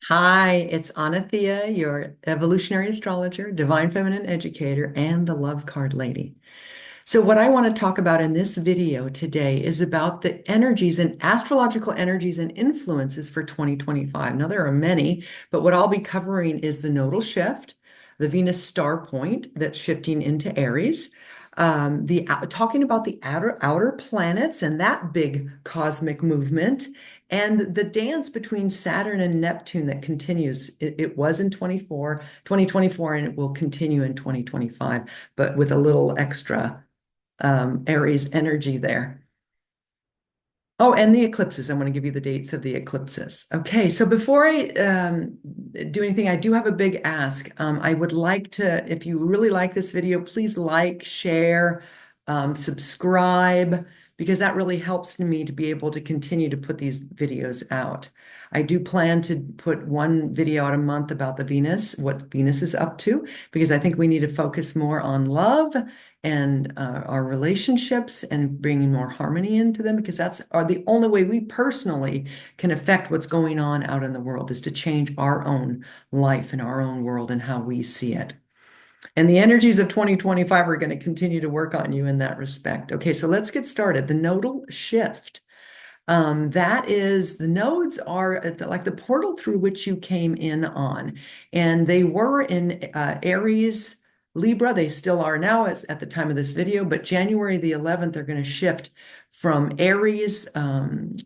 Hi, it's Anna-Thea, your evolutionary astrologer, divine feminine educator, and the love card lady. So, what I want to talk about in this video today is about the energies and astrological energies and influences for 2025. Now, there are many, but what I'll be covering is the nodal shift, the Venus star point that's shifting into Aries, talking about the outer planets and that big cosmic movement, and the dance between Saturn and Neptune that continues. It was in 2024, and it will continue in 2025, but with a little extra Aries energy there. Oh, and the eclipses. I want to give you the dates of the eclipses. Okay, so before I do anything, I do have a big ask. I would like to, if you really like this video, please like, share, subscribe, because that really helps me to be able to continue to put these videos out. I do plan to put one video out a month about the Venus, what Venus is up to, because I think we need to focus more on love and our relationships and bringing more harmony into them, because that's the only way we personally can affect what's going on out in the world, is to change our own life and our own world and how we see it. And the energies of 2025 are going to continue to work on you in that respect. Okay, so let's get started. The nodal shift. That is, the nodes are like the portal through which you came in on. And they were in Aries, Libra. They still are now at the time of this video, but January the 11th, they're going to shift from Aries,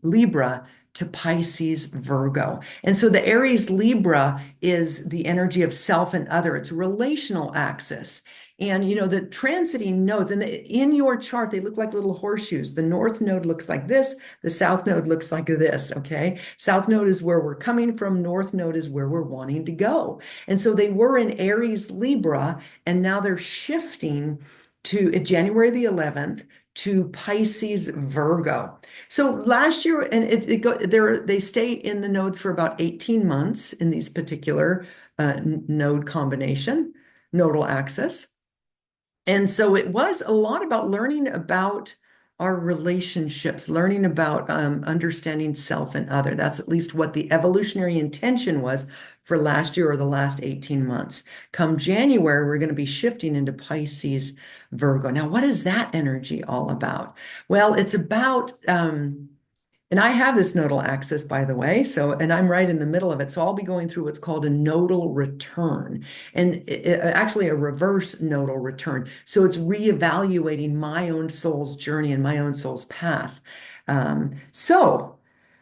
Libra to Pisces, Virgo. And so the Aries, Libra is the energy of self and other. It's a relational axis. And the transiting nodes, and in your chart, they look like little horseshoes. The north node looks like this, the south node looks like this, okay? South node is where we're coming from, north node is where we're wanting to go. And so they were in Aries, Libra, and now they're shifting to January the 11th to Pisces, Virgo. So last year, and they stay in the nodes for about 18 months in these particular node combination, nodal axis. And so it was a lot about learning about our relationships, learning about understanding self and other. That's at least what the evolutionary intention was for last year or the last 18 months. Come January, we're going to be shifting into Pisces, Virgo. Now, what is that energy all about? Well, it's about and I have this nodal axis, by the way, and I'm right in the middle of it. So I'll be going through what's called a nodal return, and actually a reverse nodal return. So it's reevaluating my own soul's journey and my own soul's path. So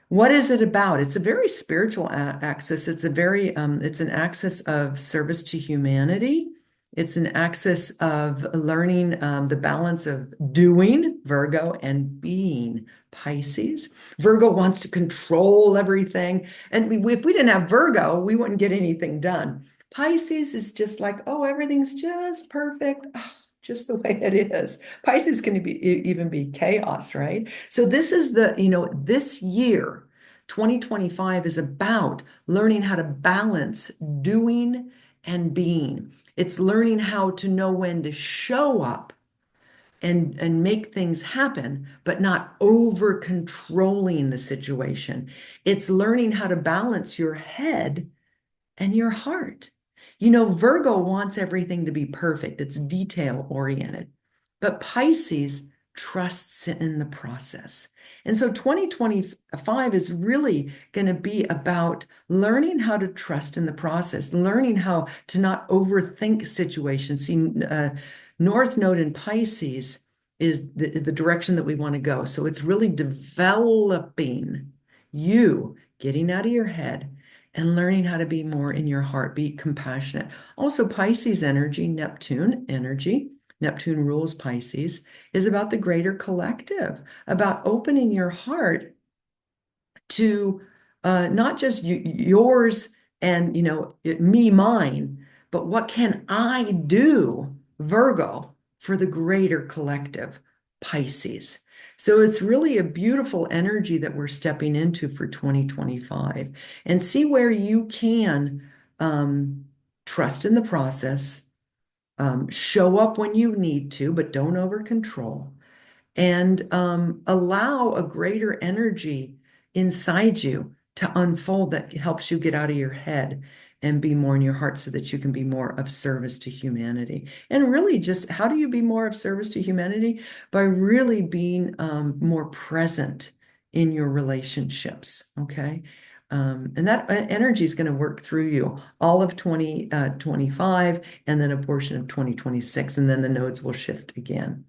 what is it about? It's a very spiritual axis. It's an axis of service to humanity. It's an axis of learning the balance of doing, Virgo, and being, Pisces. Virgo wants to control everything. And if we didn't have Virgo, we wouldn't get anything done. Pisces is just like, oh, everything's just perfect. Oh, just the way it is. Pisces can even be chaos, right? So this is this year, 2025 is about learning how to balance doing and being. It's learning how to know when to show up and make things happen, but not over controlling the situation. It's learning how to balance your head and your heart. Virgo wants everything to be perfect. It's detail oriented, but Pisces trusts in the process. And so 2025 is really going to be about learning how to trust in the process, learning how to not overthink situations. See, North Node in Pisces is the direction that we want to go. So it's really developing you getting out of your head and learning how to be more in your heart, be compassionate. Also, Pisces energy, Neptune rules Pisces, is about the greater collective, about opening your heart to not just yours and me, mine, but what can I do, Virgo, for the greater collective, Pisces. So it's really a beautiful energy that we're stepping into for 2025, and see where you can trust in the process, show up when you need to, but don't over control, and allow a greater energy inside you to unfold that helps you get out of your head and be more in your heart so that you can be more of service to humanity. And really, just how do you be more of service to humanity? By really being more present in your relationships, okay? And that energy is going to work through you all of 2025 and then a portion of 2026, and then the nodes will shift again.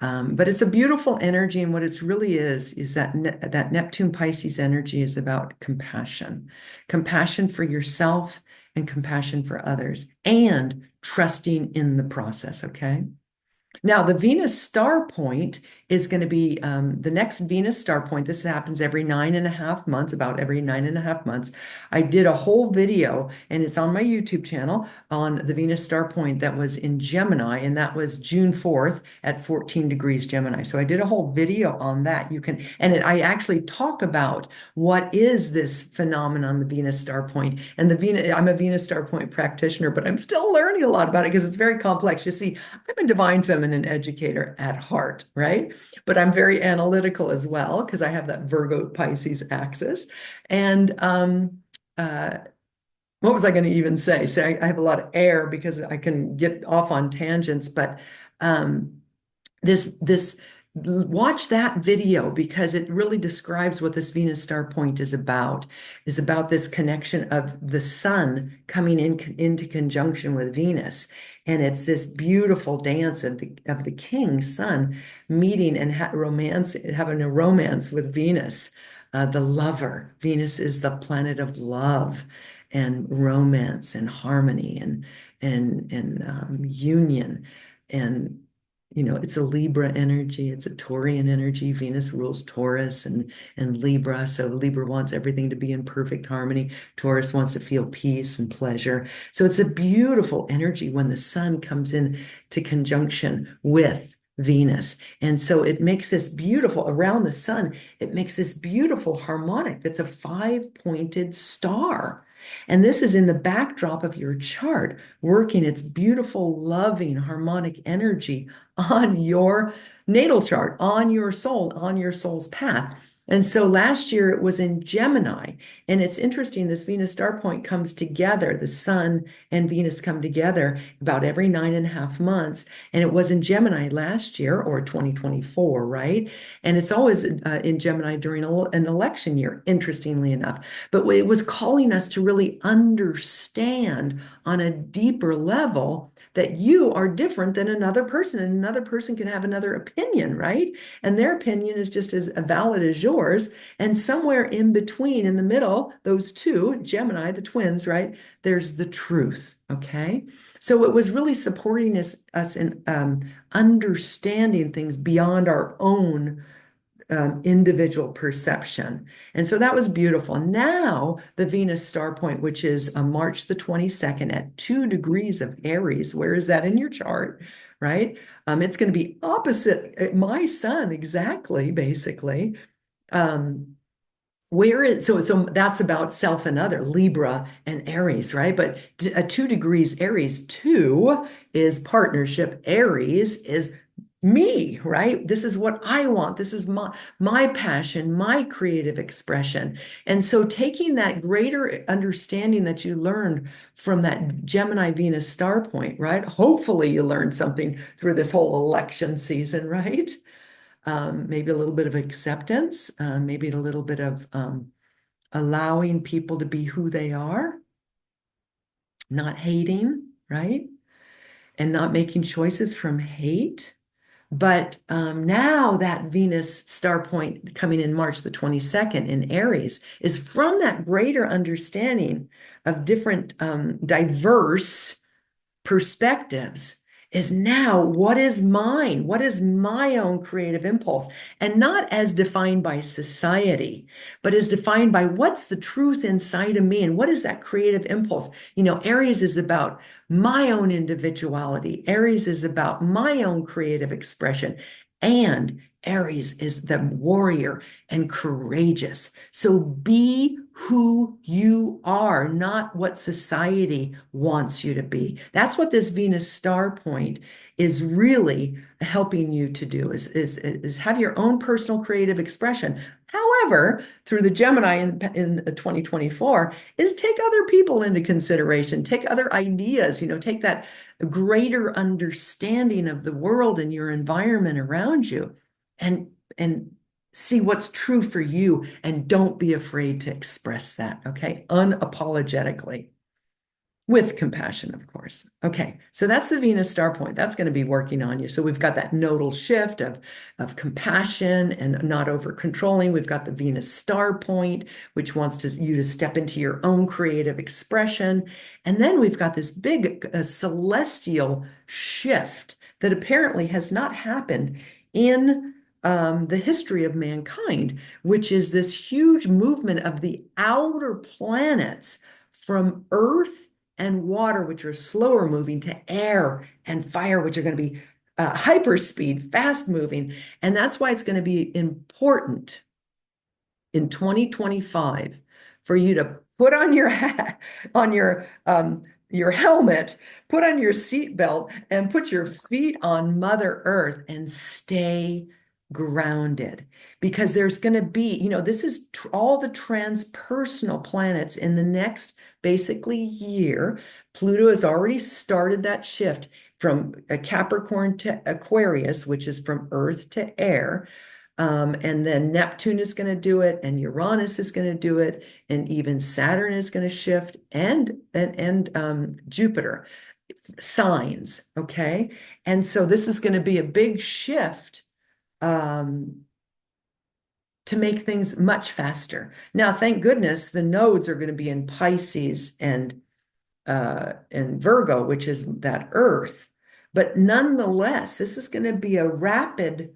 But it's a beautiful energy, and what it really is that that Neptune Pisces energy is about compassion, compassion for yourself and compassion for others, and trusting in the process. Okay. Now, the Venus star point is going to be the next Venus star point. This happens every 9.5 months, about every 9.5 months. I did a whole video, and it's on my YouTube channel, on the Venus star point that was in Gemini, and that was June 4th at 14 degrees Gemini. So I did a whole video on that. You can, and I actually talk about what is this phenomenon, the Venus star point. And the Venus, I'm a Venus star point practitioner, but I'm still learning a lot about it because it's very complex. You see, I'm a divine feminine educator at heart, right? But I'm very analytical as well because I have that Virgo Pisces axis. And what was I going to even say? So I have a lot of air because I can get off on tangents, but this watch that video because it really describes what this Venus star point is about this connection of the sun coming into conjunction with Venus. And it's this beautiful dance of the king sun meeting and having a romance with Venus, the lover. Venus is the planet of love and romance and harmony and union. And it's a Libra energy. It's a Taurian energy. Venus rules Taurus and Libra. So Libra wants everything to be in perfect harmony. Taurus wants to feel peace and pleasure. So it's a beautiful energy when the sun comes in to conjunction with Venus. And so it makes this beautiful, around the sun, it makes this beautiful harmonic that's a 5-pointed star. And this is in the backdrop of your chart, working its beautiful, loving, harmonic energy on your natal chart, on your soul, on your soul's path. And so last year it was in Gemini. And it's interesting, this Venus star point comes together. The sun and Venus come together about every 9.5 months. And it was in Gemini last year, or 2024, right? And it's always in Gemini during an election year, interestingly enough. But it was calling us to really understand on a deeper level that you are different than another person, and another person can have another opinion, right? And their opinion is just as valid as yours. And somewhere in between, in the middle, those two, Gemini, the twins, right? There's the truth, okay? So it was really supporting us in understanding things beyond our own individual perception. And so that was beautiful. Now, the Venus star point, which is March the 22nd at 2 degrees of Aries. Where is that in your chart, right? It's going to be opposite my sun, exactly, basically. So that's about self and other, Libra and Aries, right? But 2 degrees Aries, 2 is partnership. Aries is me, right? This is what I want. This is my passion, my creative expression. And so taking that greater understanding that you learned from that Gemini Venus star point, right? Hopefully you learned something through this whole election season, right? Maybe a little bit of acceptance, maybe a little bit of allowing people to be who they are, not hating, right? And not making choices from hate. But now that Venus star point coming in March the 22nd in Aries is from that greater understanding of different diverse perspectives, is now what is mine? What is my own creative impulse? And not as defined by society, but as defined by what's the truth inside of me and what is that creative impulse? Aries is about my own individuality. Aries is about my own creative expression. And Aries is the warrior and courageous. So be who you are, not what society wants you to be. That's what this Venus star point is really helping you to do, is have your own personal creative expression. However, through the Gemini in 2024 is take other people into consideration, take other ideas, take that greater understanding of the world and your environment around you and see what's true for you and don't be afraid to express that, okay? Unapologetically. With compassion, of course. Okay, so that's the Venus star point. That's going to be working on you. So we've got that nodal shift of compassion and not over controlling. We've got the Venus star point, which wants you to step into your own creative expression. And then we've got this big celestial shift that apparently has not happened in the history of mankind, which is this huge movement of the outer planets from Earth and water, which are slower moving, to air and fire, which are going to be hyperspeed, fast moving. And that's why it's going to be important in 2025 for you to put on your hat, on your helmet, put on your seatbelt, and put your feet on Mother Earth and stay grounded. Because there's going to be, this is all the transpersonal planets in the next basically year. Pluto has already started that shift from a Capricorn to Aquarius, which is from Earth to air. And then Neptune is going to do it, and Uranus is going to do it, and even Saturn is going to shift, and Jupiter signs. Okay, and so this is going to be a big shift to make things much faster. Now, thank goodness the nodes are going to be in Pisces and Virgo, which is that Earth. But nonetheless, this is going to be a rapid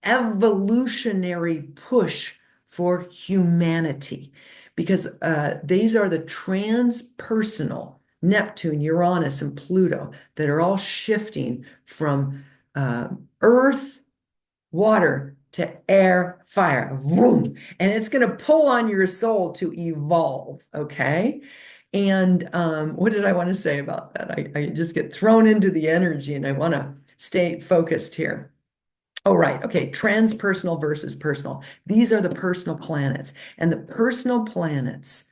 evolutionary push for humanity because these are the transpersonal Neptune, Uranus, and Pluto that are all shifting from Earth, water, to air, fire, vroom, and it's going to pull on your soul to evolve, okay? And what did I want to say about that? I just get thrown into the energy and I want to stay focused here. Oh, right. Okay. Transpersonal versus personal. These are the personal planets. And the personal planets,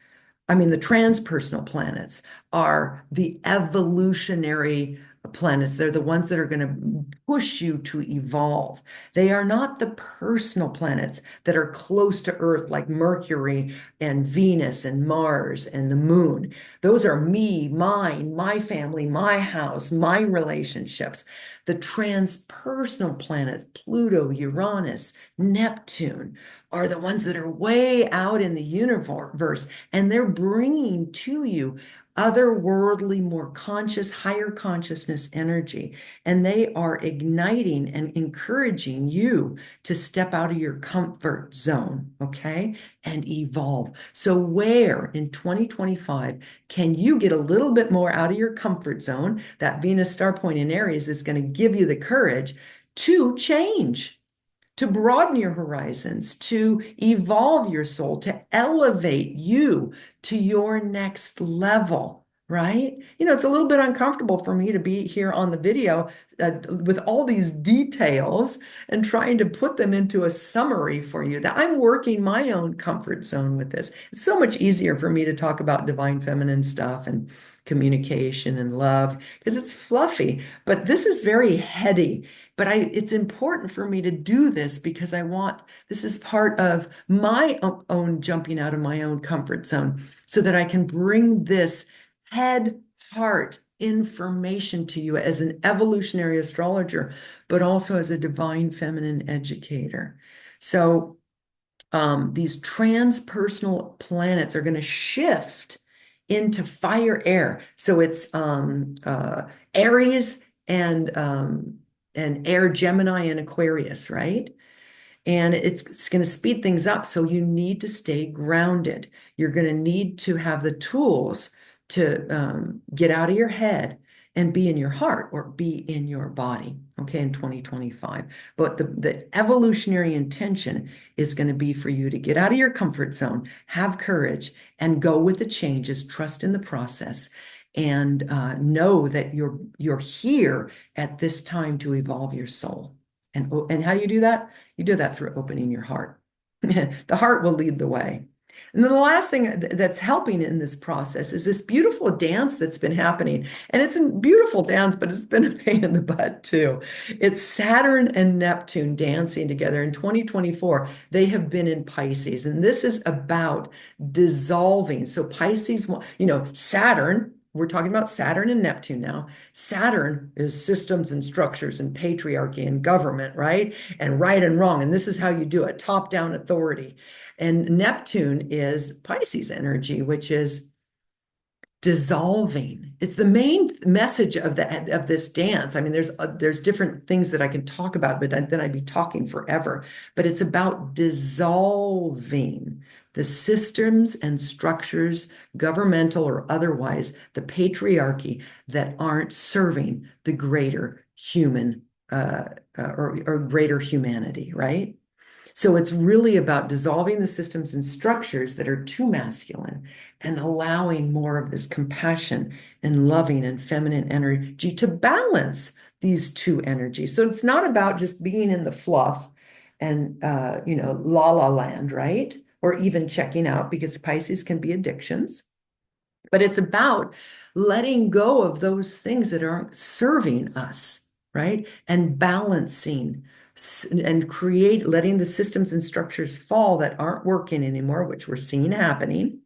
the transpersonal planets are the evolutionary planets. They're the ones that are going to push you to evolve. They are not the personal planets that are close to Earth, like Mercury and Venus and Mars and the moon. Those are me, mine, my family, my house, my relationships. The transpersonal planets, Pluto, Uranus, Neptune, are the ones that are way out in the universe, and they're bringing to you otherworldly, more conscious, higher consciousness energy. And they are igniting and encouraging you to step out of your comfort zone, okay, and evolve. So where in 2025 can you get a little bit more out of your comfort zone? That Venus star point in Aries is going to give you the courage to change, to broaden your horizons, to evolve your soul, to elevate you to your next level, right? It's a little bit uncomfortable for me to be here on the video with all these details and trying to put them into a summary for you. That I'm working my own comfort zone with this. It's so much easier for me to talk about divine feminine stuff and communication and love because it's fluffy, but this is very heady. But it's important for me to do this because this is part of my own jumping out of my own comfort zone so that I can bring this head, heart information to you as an evolutionary astrologer, but also as a divine feminine educator. So these transpersonal planets are going to shift into fire air. So it's Aries and air Gemini and Aquarius, right? And it's going to speed things up. So you need to stay grounded. You're going to need to have the tools to get out of your head and be in your heart or be in your body, okay, in 2025. But the evolutionary intention is going to be for you to get out of your comfort zone, have courage, and go with the changes, trust in the process, and know that you're here at this time to evolve your soul. And how do you do that? You do that through opening your heart. The heart will lead the way. And then the last thing that's helping in this process is this beautiful dance that's been happening. And it's a beautiful dance, but it's been a pain in the butt too. It's Saturn and Neptune dancing together. In 2024, they have been in Pisces. And this is about dissolving. So Pisces, Saturn, we're talking about Saturn and Neptune now. Saturn is systems and structures and patriarchy and government, right? And right and wrong. And this is how you do it, top-down authority. And Neptune is Pisces energy, which is dissolving. It's the main message of this dance. I mean, there's different things that I can talk about, but then I'd be talking forever. But it's about dissolving the systems and structures, governmental or otherwise, the patriarchy that aren't serving the greater human or greater humanity, right? So it's really about dissolving the systems and structures that are too masculine and allowing more of this compassion and loving and feminine energy to balance these two energies. So it's not about just being in the fluff and, la la land, right? Or even checking out, because Pisces can be addictions. But it's about letting go of those things that aren't serving us, right? And balancing and letting the systems and structures fall that aren't working anymore, which we're seeing happening,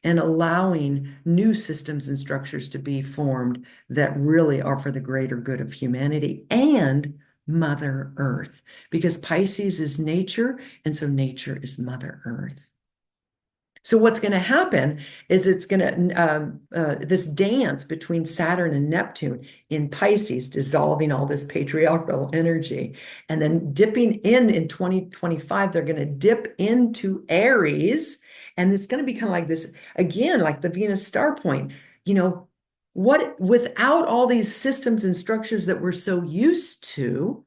and allowing new systems and structures to be formed that really are for the greater good of humanity and Mother Earth, because Pisces is nature, and so nature is Mother Earth. So what's going to happen is it's going to this dance between Saturn and Neptune in Pisces, dissolving all this patriarchal energy, and then dipping in 2025, they're going to dip into Aries, and it's going to be kind of like this again, like the Venus star point. What without all these systems and structures that we're so used to,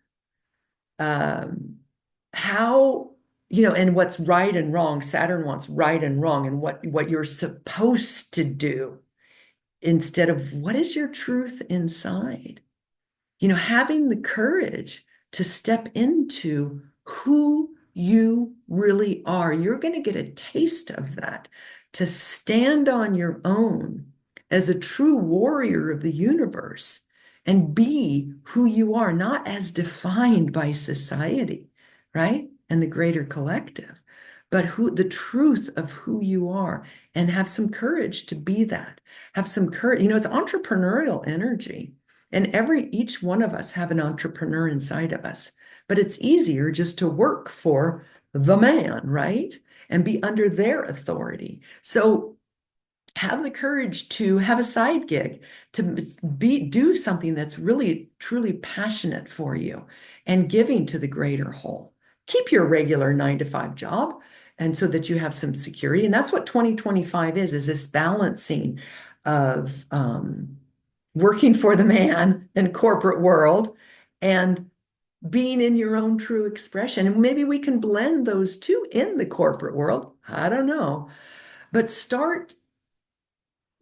how and what's right and wrong. Saturn wants right and wrong and what you're supposed to do instead of what is your truth inside. Having the courage to step into who you really are. You're going to get a taste of that, to stand on your own as a true warrior of the universe and be who you are, not as defined by society, right? And the greater collective, but the truth of who you are, and have some courage to be that. Have some courage. It's entrepreneurial energy, and each one of us have an entrepreneur inside of us, but it's easier just to work for the man, right? And be under their authority. So have the courage to have a side gig, to do something that's really, truly passionate for you and giving to the greater whole. Keep your regular 9 to 5 job, and so that you have some security. And that's what 2025 is this balancing of working for the man in corporate world and being in your own true expression. And maybe we can blend those two in the corporate world. I don't know. But start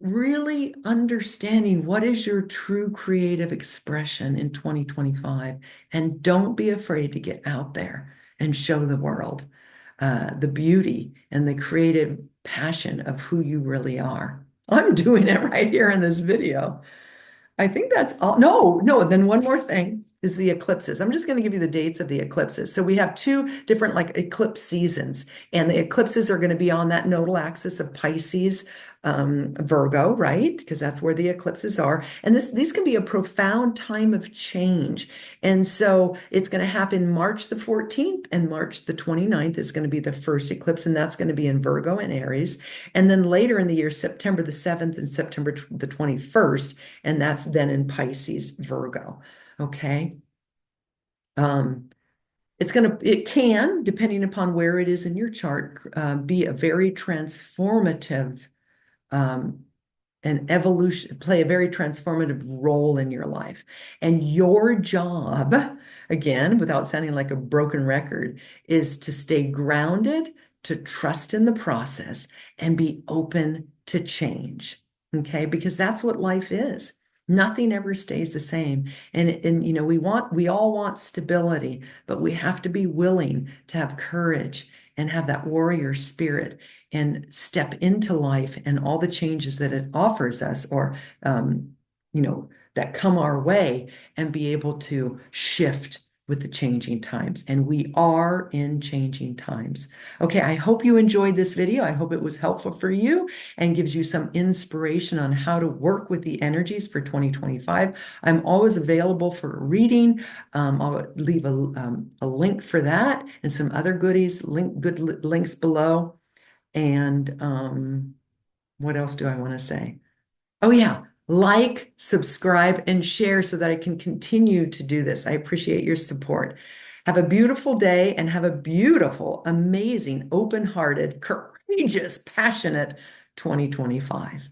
really understanding what is your true creative expression in 2025. And don't be afraid to get out there and show the world the beauty and the creative passion of who you really are. I'm doing it right here in this video. I think that's all. No, then one more thing is the eclipses. I'm just going to give you the dates of the eclipses. So we have 2 different eclipse seasons, and the eclipses are going to be on that nodal axis of Pisces, Virgo, right? Because that's where the eclipses are. And these can be a profound time of change. And so it's going to happen March the 14th and March the 29th is going to be the first eclipse, and that's going to be in Virgo and Aries. And then later in the year, September the 7th and September the 21st, and that's then in Pisces, Virgo. Okay. It can, depending upon where it is in your chart, be a very transformative and play a very transformative role in your life. And your job, again, without sounding like a broken record, is to stay grounded, to trust in the process, and be open to change. Okay, because that's what life is. Nothing ever stays the same. And we all want stability, but we have to be willing to have courage and have that warrior spirit and step into life and all the changes that it offers us, or that come our way, and be able to shift with the changing times. And we are in changing times. Okay, I hope you enjoyed this video. I hope it was helpful for you and gives you some inspiration on how to work with the energies for 2025. I'm always available for reading. I'll leave a link for that and some other goodies, links below. And what else do I want to say? Oh, yeah. Like, subscribe, and share so that I can continue to do this. I appreciate your support. Have a beautiful day and have a beautiful, amazing, open-hearted, courageous, passionate 2025.